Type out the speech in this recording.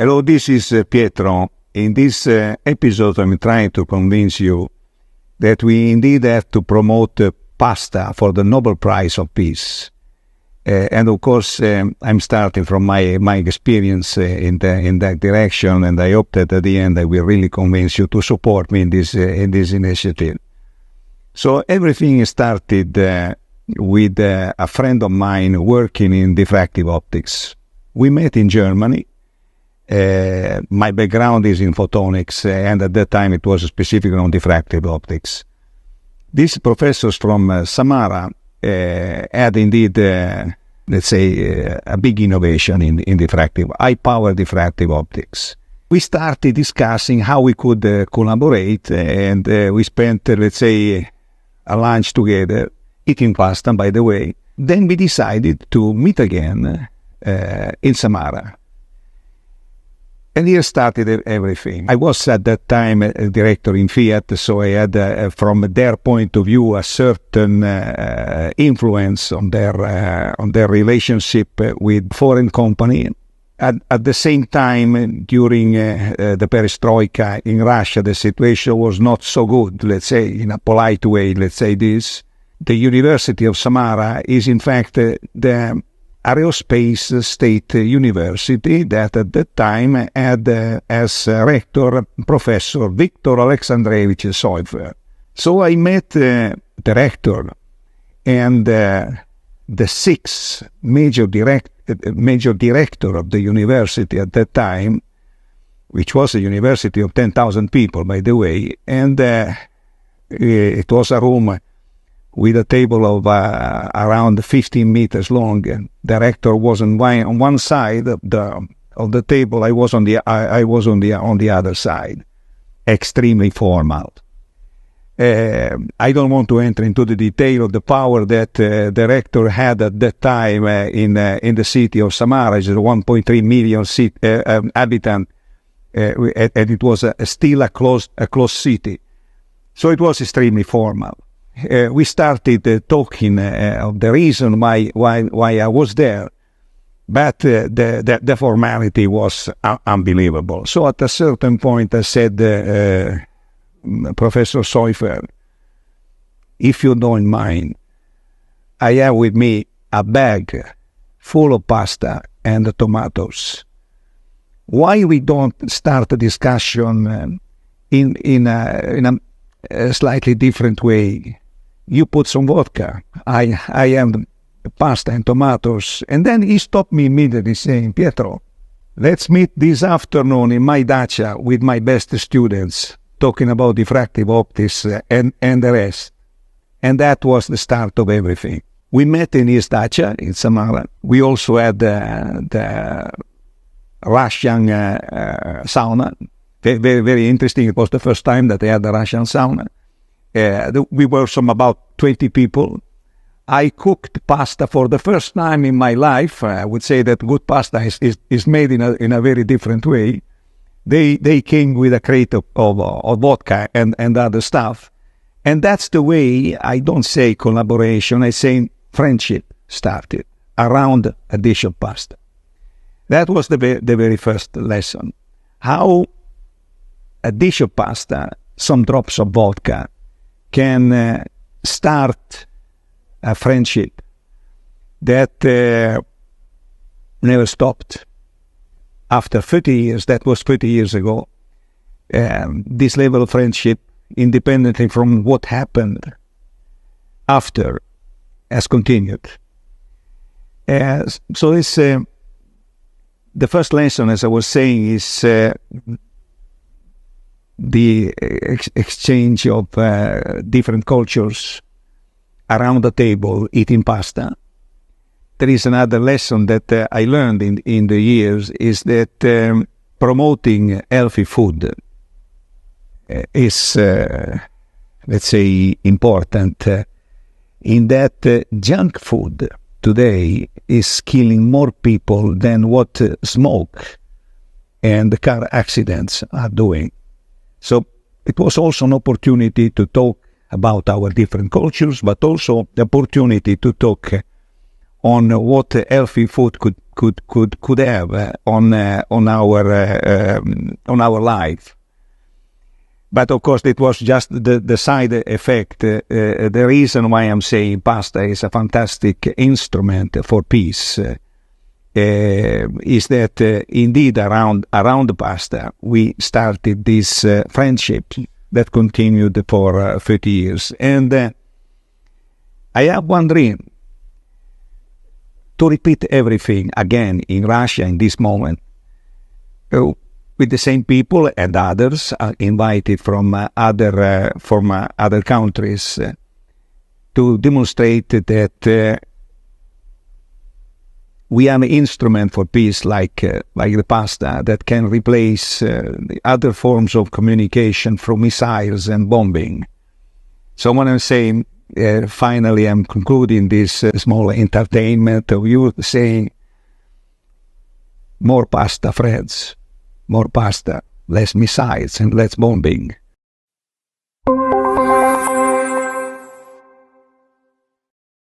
Hello, this is Pietro. In this episode, I'm trying to convince you that we indeed have to promote pasta for the Nobel Prize of Peace. And of course, I'm starting from my experience in that direction, and I hope that at the end I will really convince you to support me in this initiative. So everything started with a friend of mine working in diffractive optics. We met in Germany. My background is in photonics, and at that time it was specifically on diffractive optics. These professors from Samara had indeed, let's say, a big innovation in diffractive, high-power diffractive optics. We started discussing how we could collaborate, and we spent, let's say, a lunch together, eating pasta, by the way. Then we decided to meet again in Samara. And here started everything. I was at that time a director in Fiat, so I had, from their point of view, a certain influence on their relationship with foreign company. At the same time, during the perestroika in Russia, the situation was not so good, let's say, in a polite way, let's say this. The University of Samara is, in fact, the Aerospace State University that at that time had as rector Professor Viktor Alexandrovich Soifer. So I met the rector and the sixth major director of the university at that time, which was a university of 10,000 people, by the way, and it was a room with a table of around 15 meters long. The rector was on one side of the table. I was on the other side. Extremely formal. I don't want to enter into the detail of the power that the rector had at that time in the city of Samara. It's 1.3 million habitant, and it was still a closed city. So it was extremely formal. We started talking of the reason why I was there, but the formality was unbelievable. So at a certain point I said, Professor Soifer, if you don't mind, I have with me a bag full of pasta and tomatoes. Why we don't start a discussion in a slightly different way? You put some vodka, I have pasta and tomatoes. And then he stopped me immediately saying, Pietro, let's meet this afternoon in my dacha with my best students, talking about diffractive optics and the rest. And that was the start of everything. We met in his dacha in Samara. We also had the Russian sauna. Very, very interesting. It was the first time that they had the Russian sauna. We were about 20 people. I cooked pasta for the first time in my life. I would say that good pasta is made in a very different way. They came with a crate of vodka and other stuff. And that's the way, I don't say collaboration, I say friendship started around a dish of pasta. That was the very first lesson. How a dish of pasta, some drops of vodka, can start a friendship that never stopped. After 30 years, that was 30 years ago, this level of friendship, independently from what happened after, has continued. So this, the first lesson, as I was saying, is the exchange of different cultures around the table eating pasta. There is another lesson that I learned in the years, is that promoting healthy food is, let's say, important, in that junk food today is killing more people than what smoke and car accidents are doing. So it was also an opportunity to talk about our different cultures, but also the opportunity to talk on what healthy food could have on our life. But of course, it was just the side effect. The reason why I'm saying pasta is a fantastic instrument for peace is that indeed around the pasta we started this friendship that continued for 30 years. And I have one dream, to repeat everything again in Russia in this moment, with the same people and others invited from other countries to demonstrate that we are an instrument for peace, like the pasta, that can replace the other forms of communication from missiles and bombing. So when I'm saying, finally, I'm concluding this small entertainment of you saying, more pasta, friends, more pasta, less missiles and less bombing.